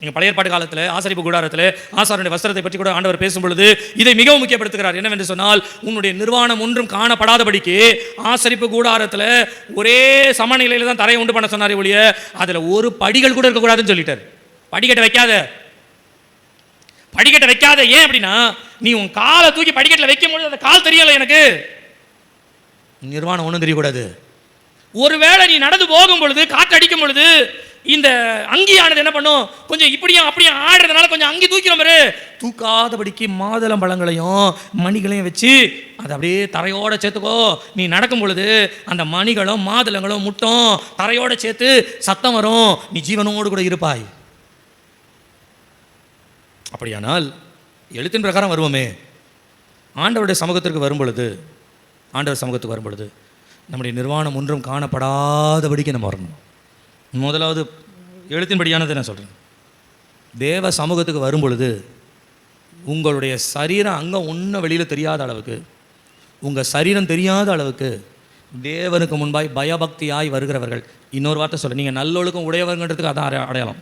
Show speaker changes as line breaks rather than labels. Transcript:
நீங்கள் பழைய ஏற்பாட்டு காலத்தில் ஆசரிப்பு கூடாரத்தில் ஆசாரனுடைய வஸ்திரத்தை பற்றி கூட ஆண்டவர் பேசும் பொழுது இதை மிகவும் முக்கியப்படுத்துகிறார். என்னவென்று சொன்னால், உன்னுடைய நிர்வாணம் ஒன்றும் காணப்படாதபடிக்கு ஆசரிப்பு கூடாரத்தில் ஒரே சமநிலையில் தான் தரையை உண்டு பண்ண சொன்னார் ஒழிய அதில் ஒரு படிகள் கூட இருக்கக்கூடாதுன்னு சொல்லிட்டார். படிக்கட்டை வைக்காத. ஏன் அப்படின்னா, நீ உன் காலை தூக்கி படிக்கட்டில் வைக்கும் பொழுது அந்த கால் தெரியலை, எனக்கு நிர்வாணம் ஒன்றும் தெரியக்கூடாது. ஒருவேளை நீ நடந்து போகும் பொழுது காற்று அடிக்கும் பொழுது இந்த அங்கியானது என்ன பண்ணும், கொஞ்சம் இப்படியும் அப்படியே ஆடுறதுனால கொஞ்சம் அங்கி தூக்கிறோம் பாரு, தூக்காதபடிக்கு மாதுளம் பழங்களையும் மணிகளையும் வச்சு அதை அப்படியே தரையோட சேர்த்துக்கோ. நீ நடக்கும் பொழுது அந்த மணிகளும் மாதுளங்களும் முட்டும் தரையோட சேர்த்து சத்தம் வரும், நீ ஜீவனோடு கூட இருப்பாய். அப்படியானால் எழுத்தின் பிரகாரம் வருவோமே, ஆண்டவருடைய சமூகத்திற்கு வரும் பொழுது நம்முடைய நிர்வாணம் ஒன்றும் காணப்படாதபடிக்கு நம்ம வரணும். முதலாவது எழுத்தின்படியானதை நான் சொல்கிறேன். தேவ சமூகத்துக்கு வரும் பொழுது உங்களுடைய சரீரம் அங்கே ஒன்றும் வெளியில் தெரியாத அளவுக்கு, உங்கள் சரீரம் தெரியாத அளவுக்கு தேவனுக்கு முன்பாய் பயபக்தியாய் வருகிறவர்கள். இன்னொரு வார்த்தை சொல்ல, நீங்கள் நல்லொழுக்கம் உடையவர்கிறதுக்கு அதான் அடையாளம்.